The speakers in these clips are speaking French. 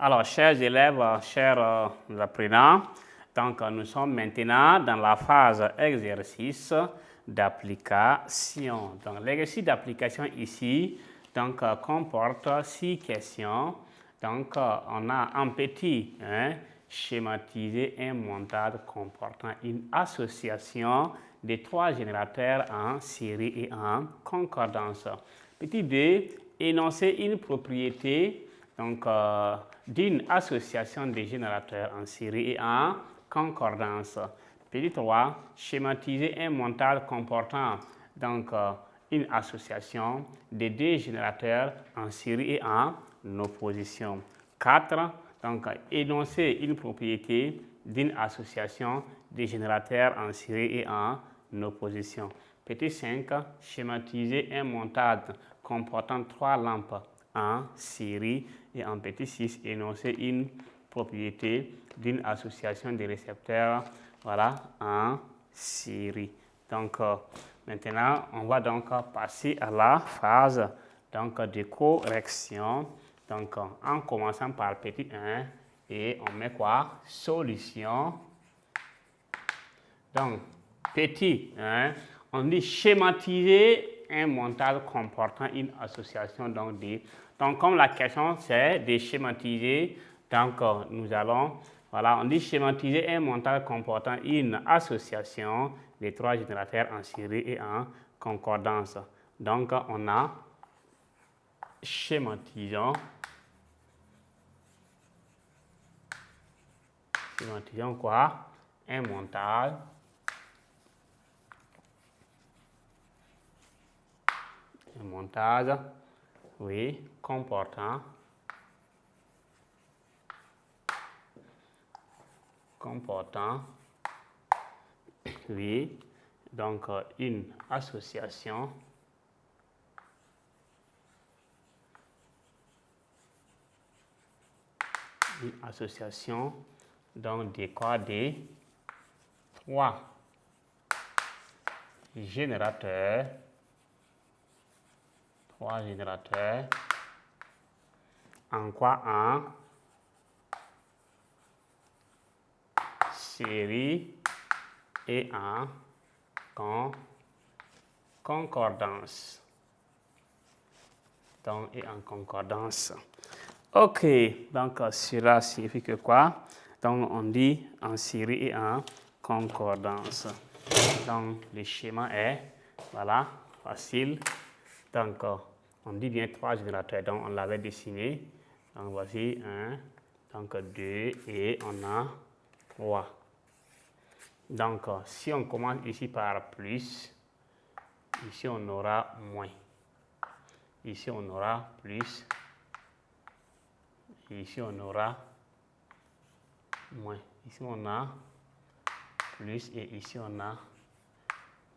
Alors, chers élèves, chers apprenants, donc nous sommes maintenant dans la phase exercice d'application. Donc, l'exercice d'application ici comporte 6 questions. Donc, on a en petit schématiser un montage comportant une association de 3 générateurs en série et en concordance. Petit 2, énoncer une propriété d'une association de générateurs en série et en concordance. Petit 3, schématiser un montage comportant une association de 2 générateurs en série et en opposition. 4, énoncer une propriété d'une association de générateurs en série et en opposition. Petit 5, schématiser un montage comportant 3 lampes en série. Et en petit 6, énoncer une propriété d'une association de récepteurs en série. Donc, maintenant, on va passer à la phase de correction. Donc, en commençant par petit 1, et on met quoi? Solution. Donc, petit 1, on dit schématiser un montage comportant une association donc comme la question c'est de schématiser, nous allons, on dit schématiser un montage comportant une association des 3 générateurs en série et en concordance. Donc, on a schématisons quoi? Un montage comportant une association des 3 générateurs en quoi? En série et en concordance. Ok, donc cela signifie que quoi? Donc on dit en série et en concordance. Donc le schéma est, facile. Donc on dit bien 3 générateurs, donc on l'avait dessiné. Donc voici 1, 2 et on a 3. Donc si on commence ici par plus, ici on aura moins. Ici on aura plus. Ici on aura moins. Ici on a plus et ici on a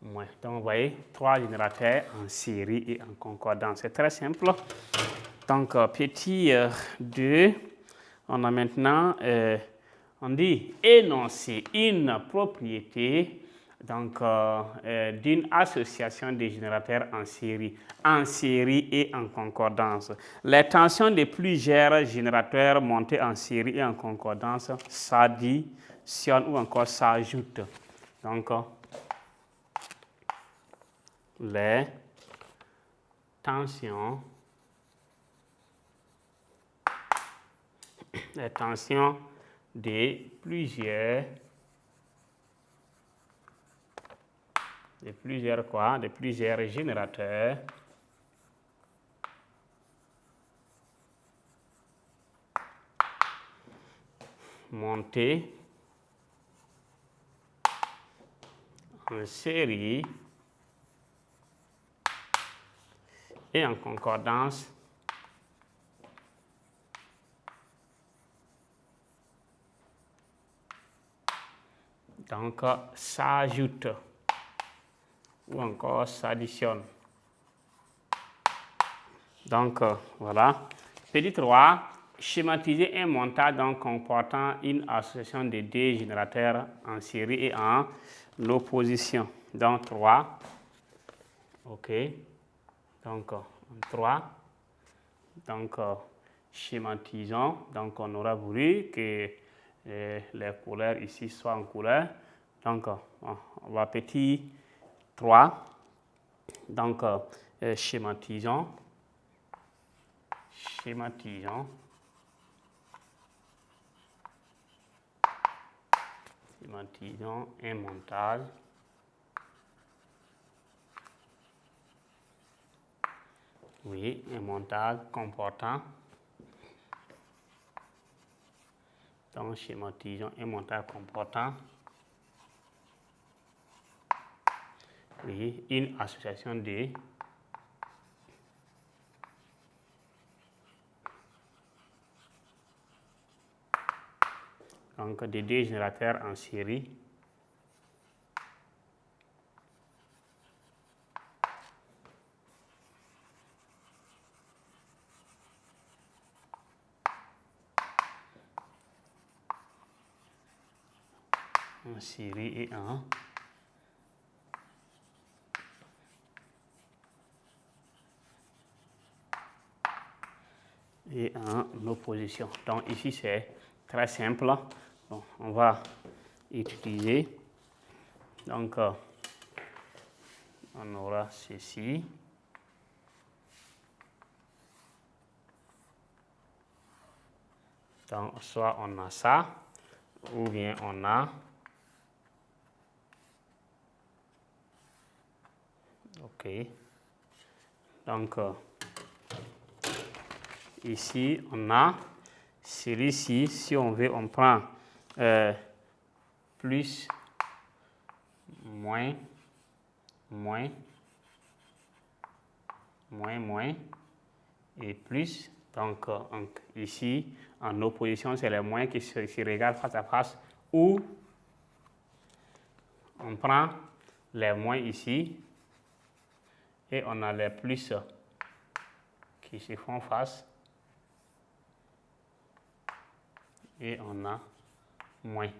moins. Donc vous voyez 3 générateurs en série et en concordance. C'est très simple. Donc petit 2, on a maintenant, on dit énoncer une propriété d'une association de générateurs en série et en concordance. Les tensions de plusieurs générateurs montés en série et en concordance s'additionnent ou encore s'ajoutent. Donc, les tensions de plusieurs générateurs montés en série et en concordance s'ajoute ou encore s'additionne. Donc voilà. Petit 3, schématiser un montage comportant une association de 2 générateurs en série et en opposition. Donc 3. OK. Donc 3. Donc schématisons. Donc, on aura voulu que les couleurs ici soient en couleur. Donc, on va petit 3. Donc, schématisons. Schématisons. Schématisons un montage. Oui, un montage comportant. Donc, schématisons un montage comportant. Oui, une association de donc de deux générateurs en série. En série et en opposition. Donc ici c'est très simple. Bon, on va utiliser. Donc on aura ceci. Donc soit on a ça ou bien on a OK. Donc ici on a celui-ci, si on veut on prend plus, moins, moins, moins et plus. Donc ici en opposition c'est les moins qui se regardent face à face, ou on prend les moins ici et on a les plus qui se font face et on a moins.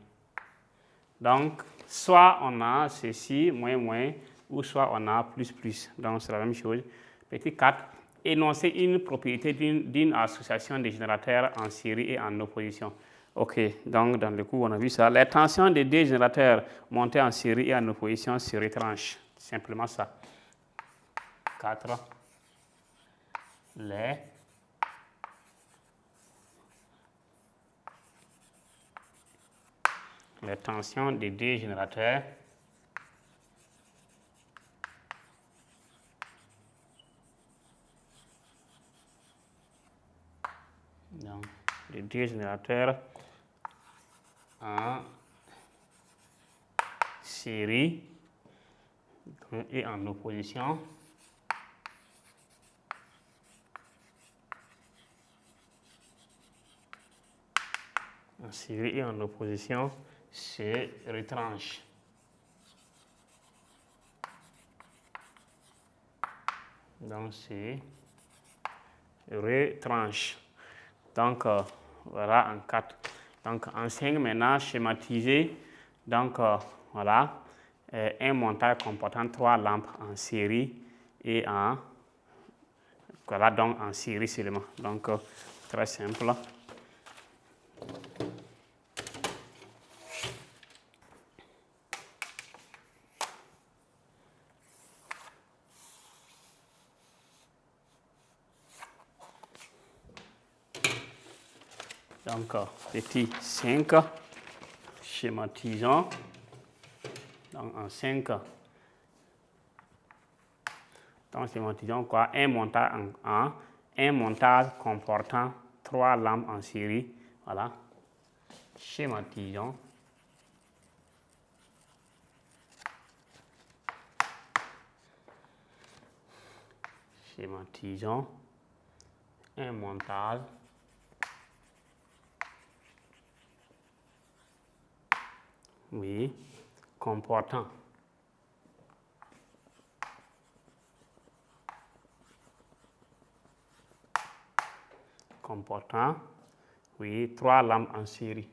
Donc soit on a ceci, moins, ou soit on a plus. Donc c'est la même chose. Petit 4, énoncer une propriété d'une association de générateurs en série et en opposition. OK, donc dans le cours on a vu ça. Les tensions des deux générateurs montés en série et en opposition se retranchent. Simplement ça. 4. Les tensions des deux générateurs donc les deux générateurs en série et en opposition se retranchent. Donc c'est retranche. Donc voilà en 4. Donc en 5 maintenant schématiser. Donc voilà un montage comportant 3 lampes en série et en voilà donc en série seulement. Donc très simple. Donc, petit 5, schématisons. Donc, en 5, donc schématisons quoi? Un montage comportant 3 lampes en série. Voilà. Schématisons. Schématisons un montage comportant comportant 3 lampes en série.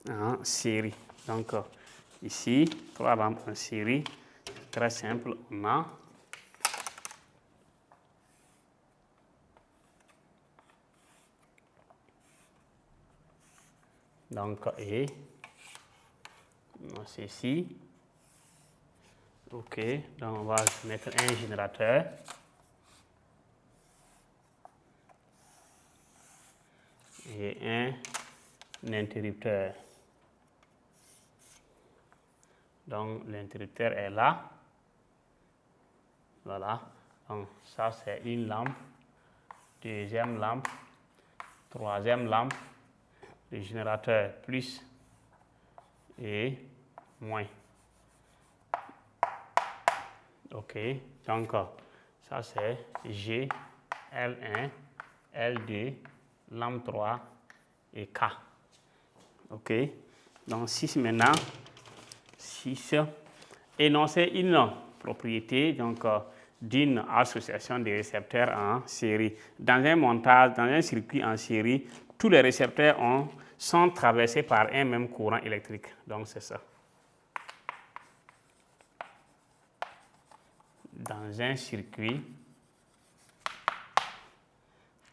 En série. Donc ici, 3 lampes en série. Très simple, on a donc et ceci. Ok, donc on va mettre un générateur. Et un interrupteur. Donc l'interrupteur est là. Voilà. Donc ça c'est une lampe. Deuxième lampe. Troisième lampe. Le générateur plus et moins. Ok. Donc ça c'est G, L1, L2, lampe 3 et K. Ok. Donc 6 maintenant. 6. Énoncer une propriété donc d'une association des récepteurs en série. Dans un montage, dans un circuit en série, tous les récepteurs sont traversés par un même courant électrique. Donc c'est ça. Dans un circuit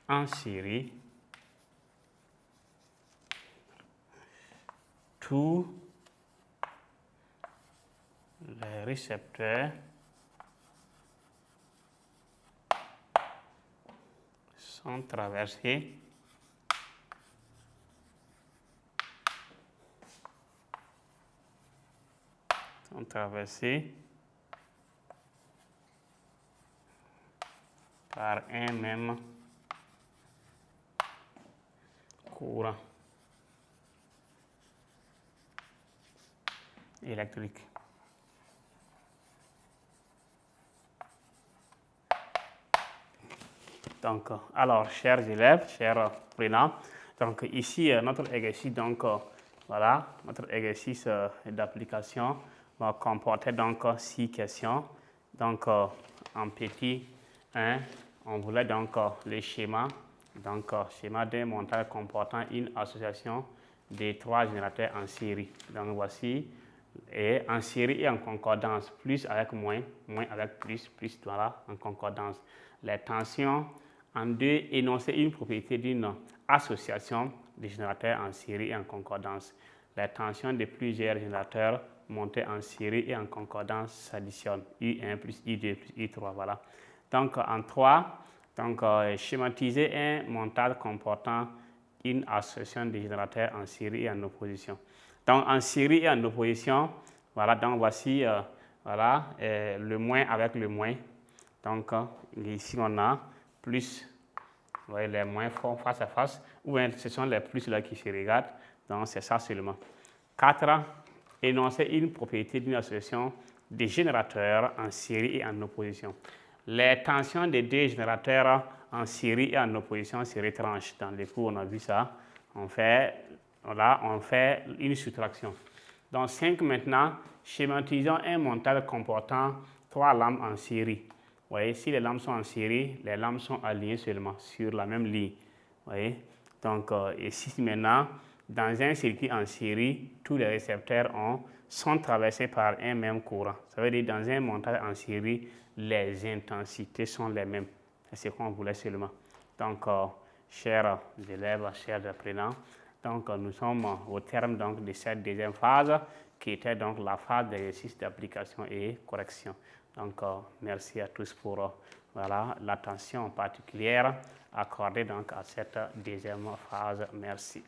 en série, tous les récepteurs sont traversés par un même courant électrique. Donc, alors, chers élèves, chers apprenants, donc ici, notre exercice, donc, voilà, notre exercice d'application va comporter donc 6 questions. Donc, en petit 1, on voulait donc le schéma, donc schéma d'un montage comportant une association des 3 générateurs en série. Donc, voici, et en série et en concordance, plus avec moins, moins avec plus, plus, voilà, en concordance. Les tensions. En 2, énoncer une propriété d'une association de générateurs en série et en concordance. Les tensions de plusieurs générateurs montés en série et en concordance s'additionnent. U1 plus U2 plus U3, voilà. Donc en 3, donc, schématiser un montage comportant une association de générateurs en série et en opposition. Donc en série et en opposition, voilà, donc voici voilà, le moins avec le moins. Donc ici on a plus, vous voyez, les moins font face à face, ou bien ce sont les plus là qui se regardent, donc c'est ça seulement. 4. Énoncer une propriété d'une association des générateurs en série et en opposition. Les tensions des 2 générateurs en série et en opposition se retranchent. Dans les cours, on a vu ça. On fait une soustraction. Donc 5 maintenant, schématisons un montage comportant 3 lampes en série. Vous voyez, si les lampes sont en série, les lampes sont alignées seulement sur la même ligne. Vous voyez? Donc, ici maintenant, dans un circuit en série, tous les récepteurs sont traversés par un même courant. Ça veut dire dans un montage en série, les intensités sont les mêmes. C'est ce qu'on voulait seulement. Donc, chers élèves, chers apprenants, donc, nous sommes au terme donc, de cette deuxième phase qui était donc la phase d'exercice d'application et correction. Donc, merci à tous pour voilà, l'attention particulière accordée donc, à cette deuxième phase. Merci.